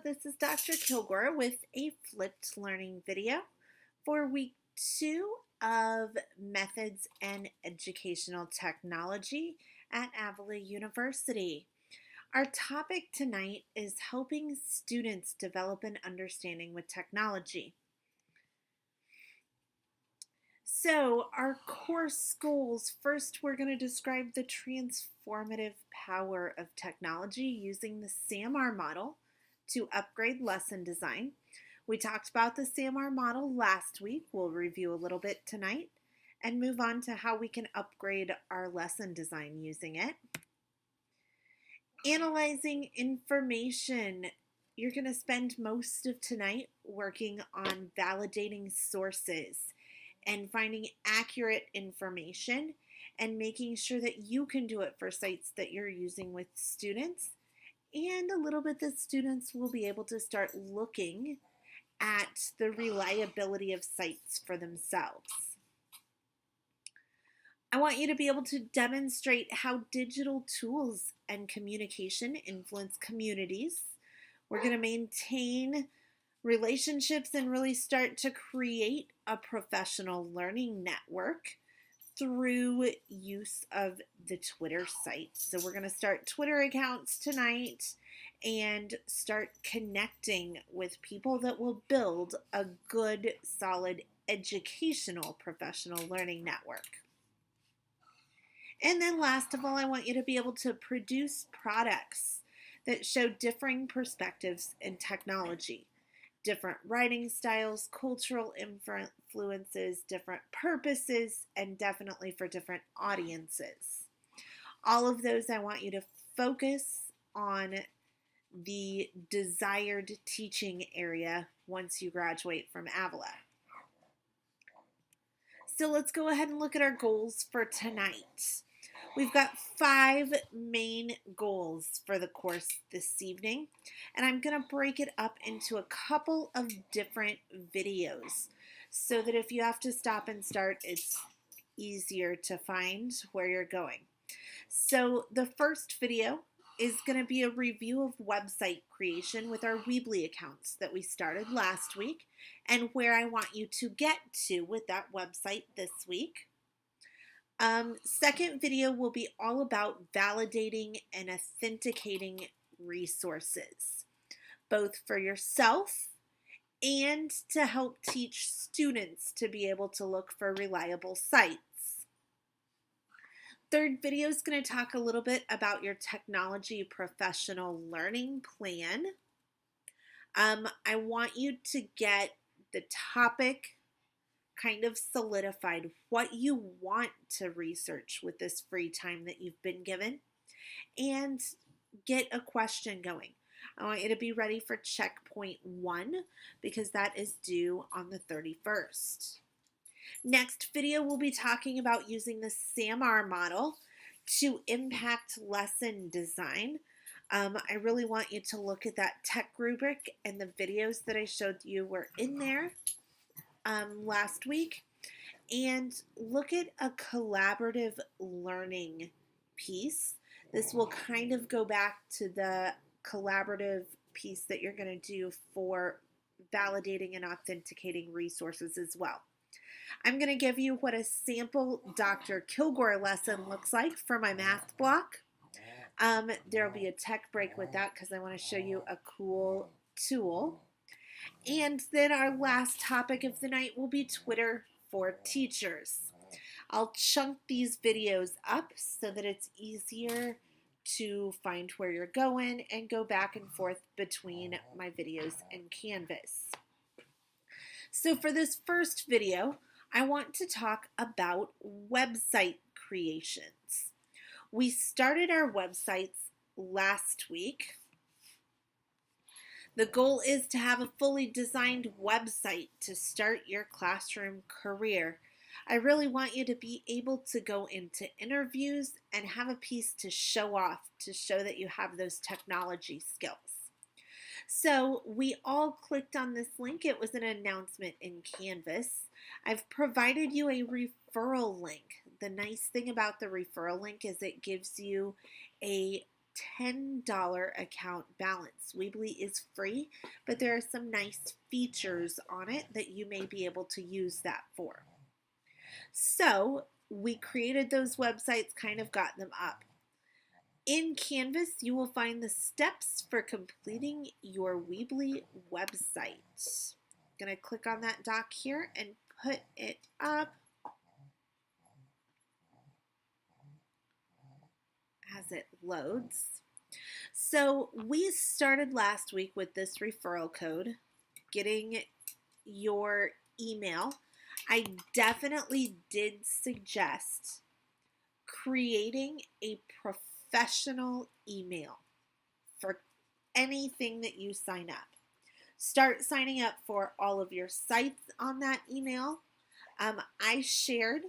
this is Dr. Kilgore with a flipped learning video for week 2 of Methods and Educational Technology at Avila University. Our topic tonight is helping students develop an understanding with technology. So our course goals, first we're going to describe the transformative power of technology using the SAMR model to upgrade lesson design. We talked about the SAMR model last week. We'll review a little bit tonight and move on to how we can upgrade our lesson design using it. Analyzing information. You're going to spend most of tonight working on validating sources and finding accurate information and making sure that you can do it for sites that you're using with students, and a little bit that students will be able to start looking at the reliability of sites for themselves. I want you to be able to demonstrate how digital tools and communication influence communities. We're going to maintain relationships and really start to create a professional learning network through use of the Twitter site. So we're going to start Twitter accounts tonight and start connecting with people that will build a good, solid educational professional learning network. And then last of all, I want you to be able to produce products that show differing perspectives in technology. Different writing styles, cultural influences, different purposes, and definitely for different audiences. All of those, I want you to focus on the desired teaching area once you graduate from Avila. So let's go ahead and look at our goals for tonight. We've got 5 main goals for the course this evening, and I'm going to break it up into a couple of different videos so that if you have to stop and start, it's easier to find where you're going. So the first video is going to be a review of website creation with our Weebly accounts that we started last week and where I want you to get to with that website this week. Second video will be all about validating and authenticating resources, both for yourself and to help teach students to be able to look for reliable sites. Third video is going to talk a little bit about your technology professional learning plan. I want you to get the topic kind of solidified, what you want to research with this free time that you've been given, and get a question going. I want you to be ready for checkpoint 1 because that is due on the 31st. Next video, we'll be talking about using the SAMR model to impact lesson design. I really want you to look at that tech rubric, and the videos that I showed you were in there last week, and look at a collaborative learning piece. This will kind of go back to the collaborative piece that you're going to do for validating and authenticating resources as well. I'm going to give you what a sample Dr. Kilgore lesson looks like for my math block. There will be a tech break with that because I want to show you a cool tool. And then our last topic of the night will be Twitter for teachers. I'll chunk these videos up so that it's easier to find where you're going and go back and forth between my videos and Canvas. So for this first video, I want to talk about website creations. We started our websites last week. The goal is to have a fully designed website to start your classroom career. I really want you to be able to go into interviews and have a piece to show off, to show that you have those technology skills. So we all clicked on this link. It was an announcement in Canvas. I've provided you a referral link. The nice thing about the referral link is it gives you a $10 account balance. Weebly is free, but there are some nice features on it that you may be able to use that for. So we created those websites, kind of got them up. In Canvas, you will find the steps for completing your Weebly website. I'm going to click on that doc here and put it up as it loads. So we started last week with this referral code, getting your email. I definitely did suggest creating a professional email for anything that you sign up. Start signing up for all of your sites on that email. I shared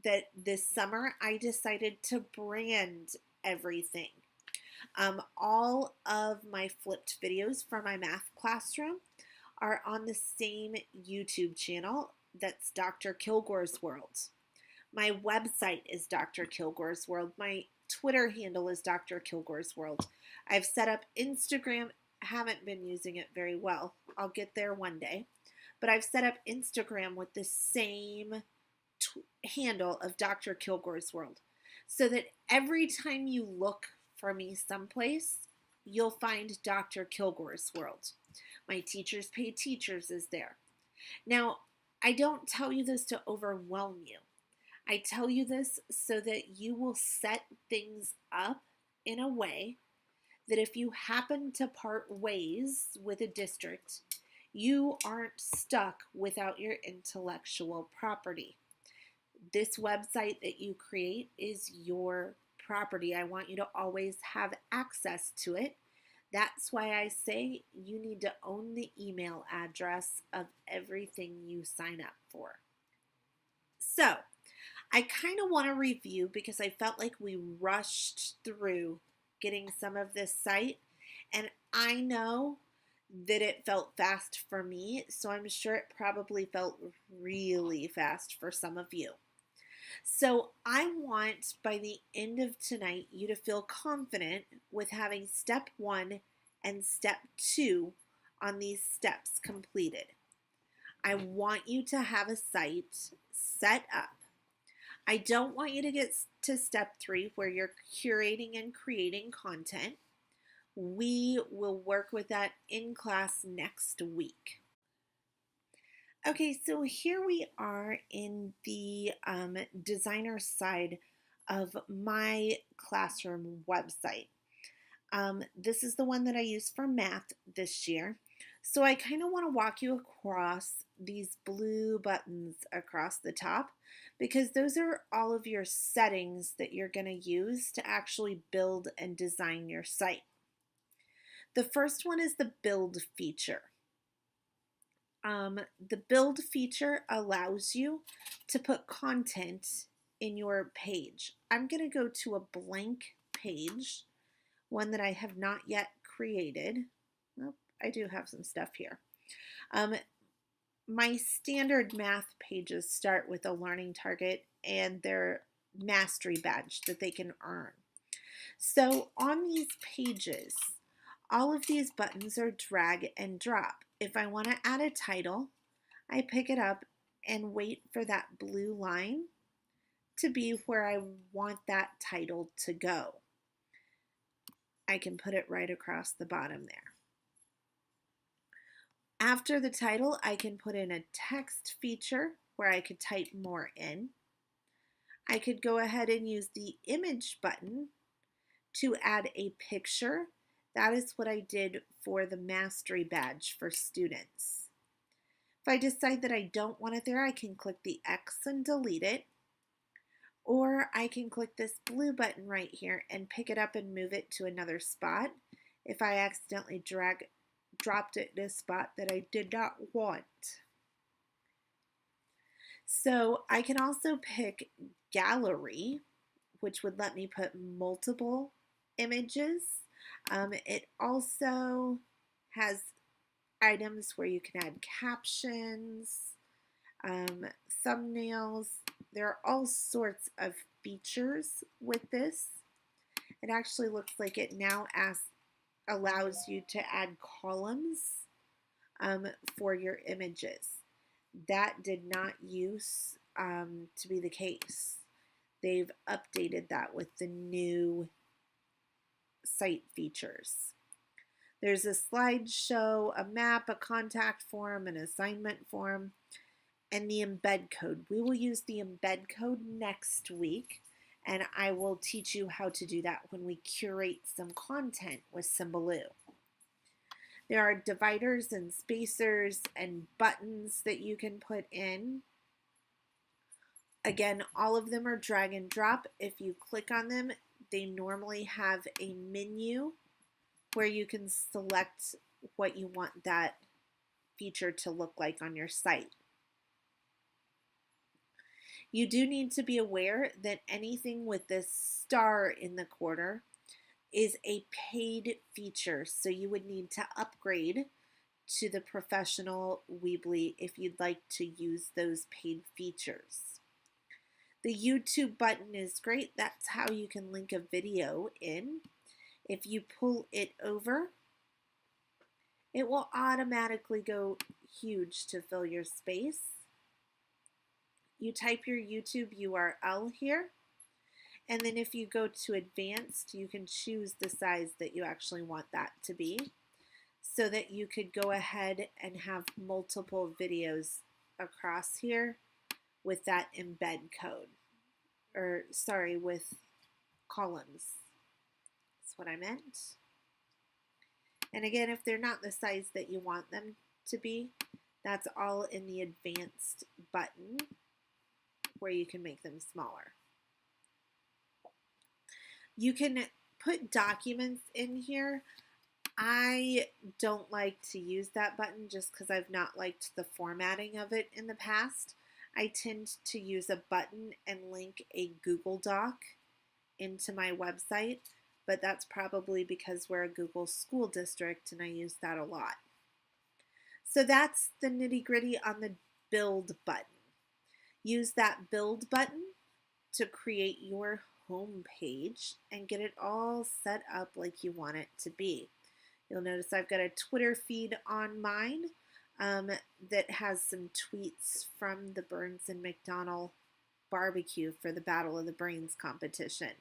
that this summer I decided to brand everything. All of my flipped videos for my math classroom are on the same YouTube channel. That's Dr. Kilgore's World. My website is Dr. Kilgore's World. My Twitter handle is Dr. Kilgore's World. I've set up Instagram, haven't been using it very well. I'll get there one day. But I've set up Instagram with the same handle of Dr. Kilgore's World, so that every time you look for me someplace, you'll find Dr. Kilgore's World. My Teachers Pay Teachers is there. Now, I don't tell you this to overwhelm you. I tell you this so that you will set things up in a way that if you happen to part ways with a district, you aren't stuck without your intellectual property. This website that you create is your property. I want you to always have access to it. That's why I say you need to own the email address of everything you sign up for. So, I kind of want to review because I felt like we rushed through getting some of this site, and I know that it felt fast for me, so I'm sure it probably felt really fast for some of you. So I want, by the end of tonight, you to feel confident with having step 1 and step 2 on these steps completed. I want you to have a site set up. I don't want you to get to step 3 where you're curating and creating content. We will work with that in class next week. Okay, so here we are in the designer side of my classroom website. This is the one that I use for math this year. So I kind of want to walk you across these blue buttons across the top, because those are all of your settings that you're going to use to actually build and design your site. The first one is the build feature. The build feature allows you to put content in your page. I'm going to go to a blank page, one that I have not yet created. Oh, I do have some stuff here. My standard math pages start with a learning target and their mastery badge that they can earn. So on these pages, all of these buttons are drag and drop. If I want to add a title, I pick it up and wait for that blue line to be where I want that title to go. I can put it right across the bottom there. After the title, I can put in a text feature where I could type more in. I could go ahead and use the image button to add a picture. That is what I did for the mastery badge for students. If I decide that I don't want it there, I can click the X and delete it. Or I can click this blue button right here and pick it up and move it to another spot if I accidentally dropped it in a spot that I did not want. So I can also pick gallery, which would let me put multiple images. It also has items where you can add captions, thumbnails. There are all sorts of features with this. It actually looks like it now allows you to add columns for your images. That did not used to be the case. They've updated that with the new site features. There's a slideshow, a map, a contact form, an assignment form, and the embed code. We will use the embed code next week, and I will teach you how to do that when we curate some content with Symbaloo. There are dividers and spacers and buttons that you can put in. Again, all of them are drag and drop. If you click on them, they normally have a menu where you can select what you want that feature to look like on your site. You do need to be aware that anything with this star in the corner is a paid feature, so you would need to upgrade to the professional Weebly if you'd like to use those paid features. The YouTube button is great. That's how you can link a video in. If you pull it over, it will automatically go huge to fill your space. You type your YouTube URL here, and then if you go to advanced, you can choose the size that you actually want that to be, so that you could go ahead and have multiple videos across here with that embed code, or sorry, with columns. That's what I meant. And again, if they're not the size that you want them to be, that's all in the advanced button where you can make them smaller. You can put documents in here. I don't like to use that button just because I've not liked the formatting of it in the past. I tend to use a button and link a Google Doc into my website, but that's probably because we're a Google school district and I use that a lot. So that's the nitty-gritty on the build button. Use that build button to create your home page and get it all set up like you want it to be. You'll notice I've got a Twitter feed on mine that has some tweets from the Burns and McDonnell barbecue for the Battle of the Brains competition.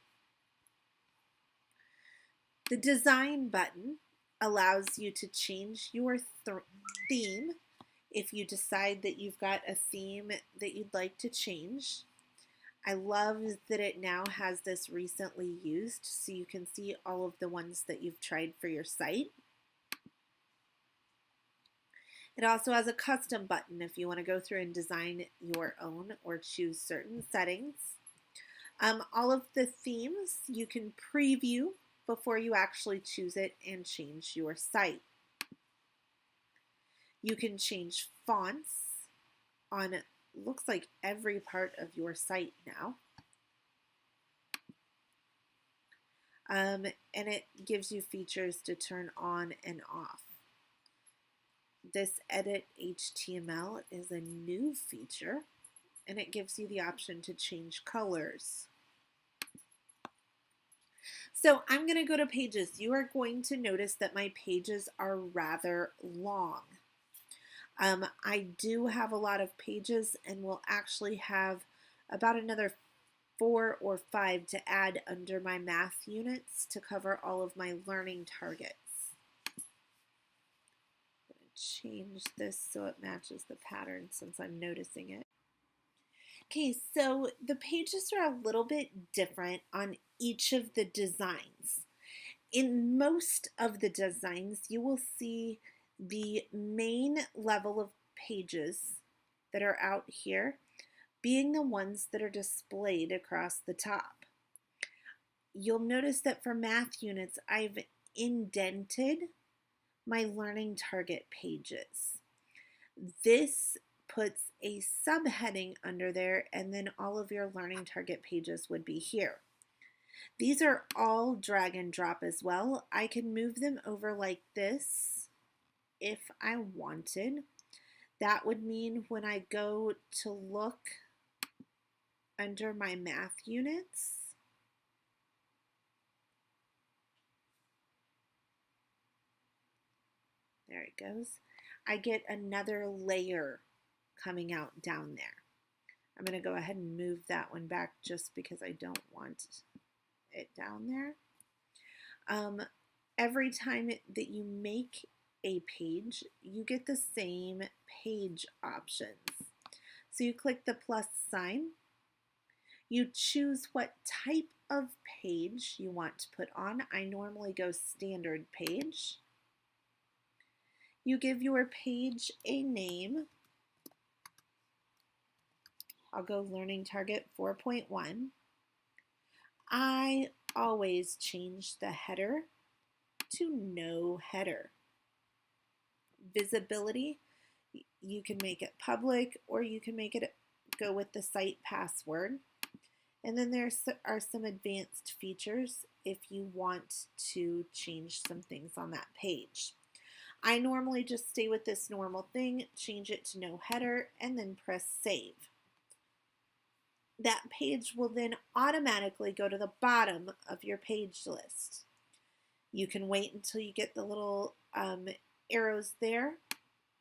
The design button allows you to change your theme if you decide that you've got a theme that you'd like to change. I love that it now has this recently used, so you can see all of the ones that you've tried for your site. It also has a custom button if you want to go through and design your own or choose certain settings. All of the themes you can preview before you actually choose it and change your site. You can change fonts on, looks like, every part of your site now. And it gives you features to turn on and off. This Edit HTML is a new feature, and it gives you the option to change colors. So I'm going to go to pages. You are going to notice that my pages are rather long. I do have a lot of pages, and we'll actually have about another 4 or 5 to add under my math units to cover all of my learning targets. I'm going to change this so it matches the pattern since I'm noticing it. Okay, so the pages are a little bit different on each of the designs. In most of the designs, you will see the main level of pages that are out here being the ones that are displayed across the top. You'll notice that for math units, I've indented my learning target pages. This puts a subheading under there, and then all of your learning target pages would be here. These are all drag and drop as well. I can move them over like this if I wanted. That would mean when I go to look under my math units, There it goes. I get another layer coming out down there. I'm going to go ahead and move that one back just because I don't want it down there. Every time that you make a page, you get the same page options. So you click the plus sign. You choose what type of page you want to put on. I normally go standard page. You give your page a name. I'll go Learning Target 4.1. I always change the header to no header. Visibility, you can make it public or you can make it go with the site password. And then there are some advanced features if you want to change some things on that page. I normally just stay with this normal thing, change it to no header, and then press save. That page will then automatically go to the bottom of your page list. You can wait until you get the little arrows there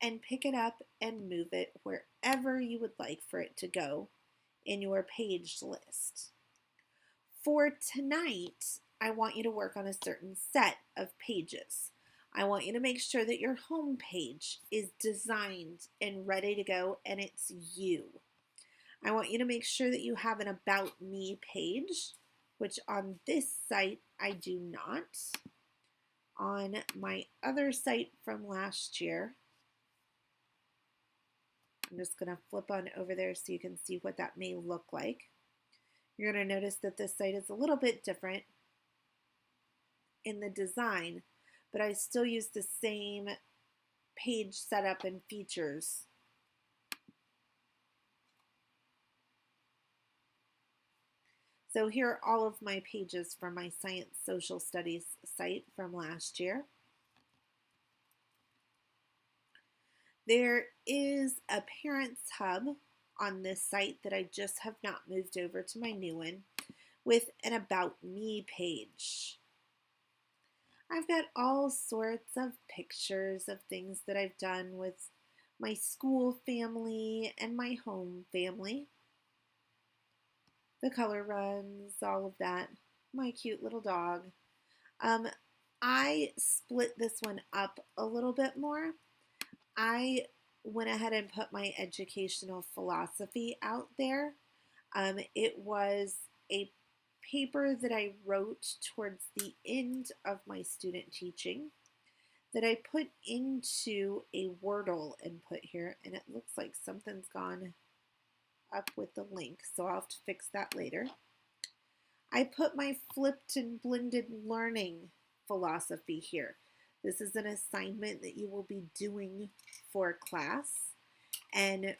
and pick it up and move it wherever you would like for it to go in your page list. For tonight, I want you to work on a certain set of pages. I want you to make sure that your home page is designed and ready to go and it's you. I want you to make sure that you have an About Me page, which on this site I do not. On my other site from last year, I'm just going to flip on over there so you can see what that may look like. You're going to notice that this site is a little bit different in the design, but I still use the same page setup and features. So here are all of my pages from my Science Social Studies site from last year. There is a Parents Hub on this site that I just have not moved over to my new one with an About Me page. I've got all sorts of pictures of things that I've done with my school family and my home family. The color runs, all of that. My cute little dog. I split this one up a little bit more. I went ahead and put my educational philosophy out there. It was a paper that I wrote towards the end of my student teaching that I put into a Wordle input here, and it looks like something's gone up with the link, so I'll have to fix that later. I put my flipped and blended learning philosophy here. This is an assignment that you will be doing for class, and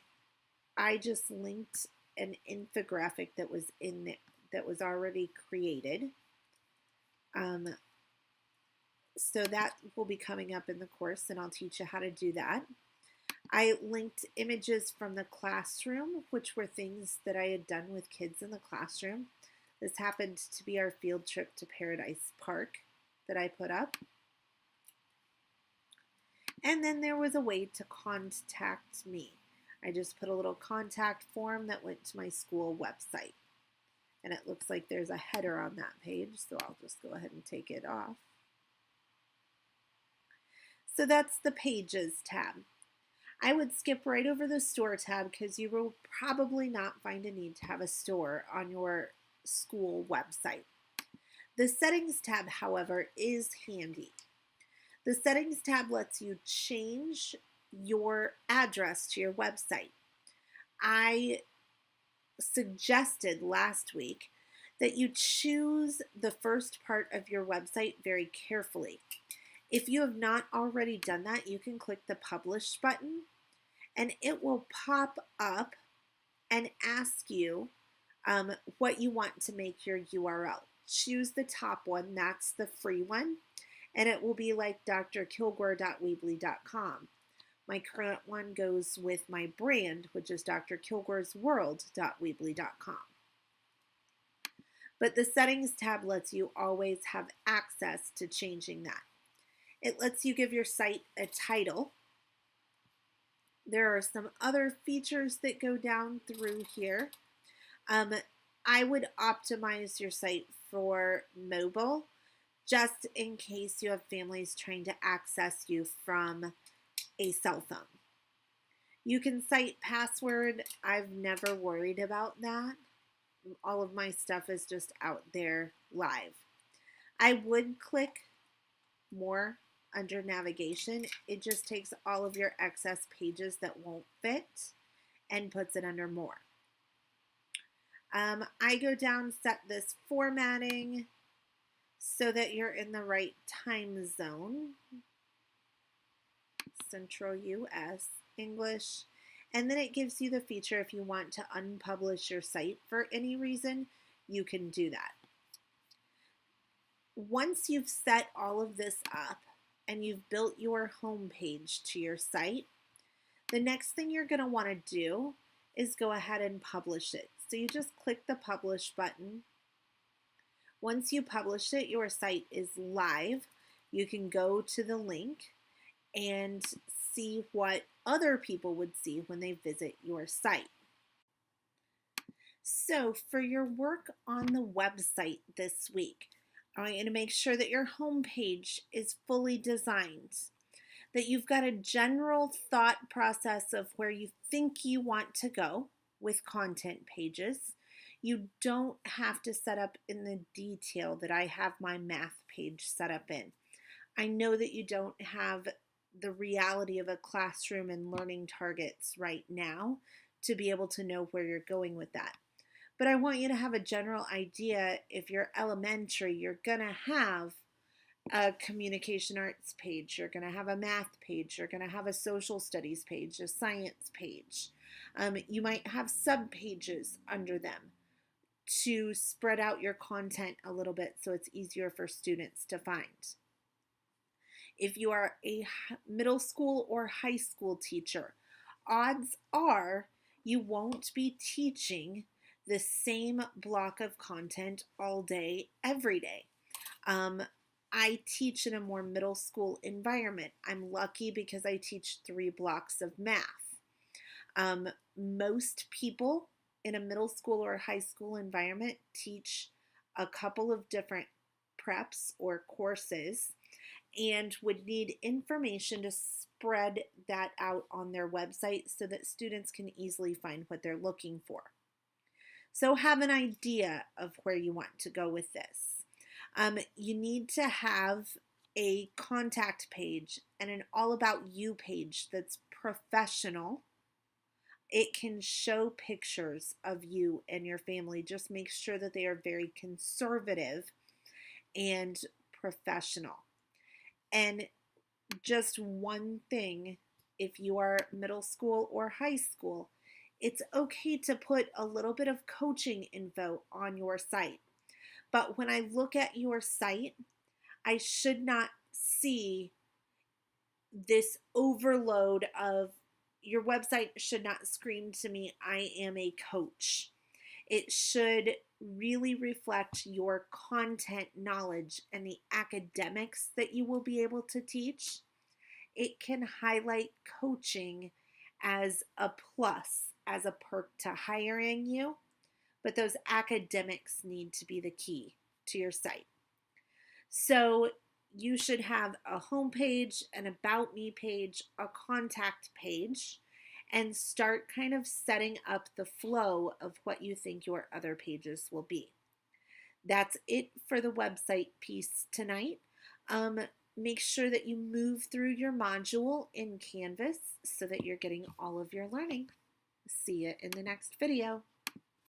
I just linked an infographic that was in there, that was already created. So that will be coming up in the course, and I'll teach you how to do that. I linked images from the classroom, which were things that I had done with kids in the classroom. This happened to be our field trip to Paradise Park that I put up. And then there was a way to contact me. I just put a little contact form that went to my school website. And it looks like there's a header on that page, so I'll just go ahead and take it off. So that's the Pages tab. I would skip right over the Store tab because you will probably not find a need to have a store on your school website. The Settings tab, however, is handy. The Settings tab lets you change your address to your website. I suggested last week that you choose the first part of your website very carefully. If you have not already done that, you can click the Publish button and it will pop up and ask you what you want to make your URL. Choose the top one, that's the free one, and it will be like drkilgore.weebly.com. My current one goes with my brand, which is drkilgoresworld.weebly.com. But the Settings tab lets you always have access to changing that. It lets you give your site a title. There are some other features that go down through here. I would optimize your site for mobile just in case you have families trying to access you from a cell phone. You can cite password. I've never worried about that. All of my stuff is just out there live. I would click more under navigation. It just takes all of your excess pages that won't fit and puts it under more. I go down, set this formatting so that you're in the right time zone. Central US, English. And then it gives you the feature if you want to unpublish your site for any reason, you can do that. Once you've set all of this up and you've built your home page to your site, the next thing you're going to want to do is go ahead and publish it. So you just click the publish button. Once you publish it, your site is live. You can go to the link and see what other people would see when they visit your site. So for your work on the website this week, I want you to make sure that your home page is fully designed, that you've got a general thought process of where you think you want to go with content pages. You don't have to set up in the detail that I have my math page set up in. I know that you don't have the reality of a classroom and learning targets right now to be able to know where you're going with that. But I want you to have a general idea. If you're elementary, you're going to have a communication arts page, you're going to have a math page, you're going to have a social studies page, a science page. You might have sub pages under them to spread out your content a little bit so it's easier for students to find. If you are a middle school or high school teacher, odds are you won't be teaching the same block of content all day, every day. I teach in a more middle school environment. I'm lucky because I teach 3 blocks of math. Most people in a middle school or high school environment teach a couple of different preps or courses and would need information to spread that out on their website so that students can easily find what they're looking for. So have an idea of where you want to go with this. You need to have a contact page and an all about you page that's professional. It can show pictures of you and your family. Just make sure that they are very conservative and professional. And just one thing, if you are middle school or high school, it's okay to put a little bit of coaching info on your site. But when I look at your site, I should not see this overload of your website should not scream to me, I am a coach. It should really reflect your content knowledge and the academics that you will be able to teach. It can highlight coaching as a plus, as a perk to hiring you, but those academics need to be the key to your site. So you should have a home page, an about me page, a contact page, and start kind of setting up the flow of what you think your other pages will be. That's it for the website piece tonight. Make sure that you move through your module in Canvas so that you're getting all of your learning. See you in the next video.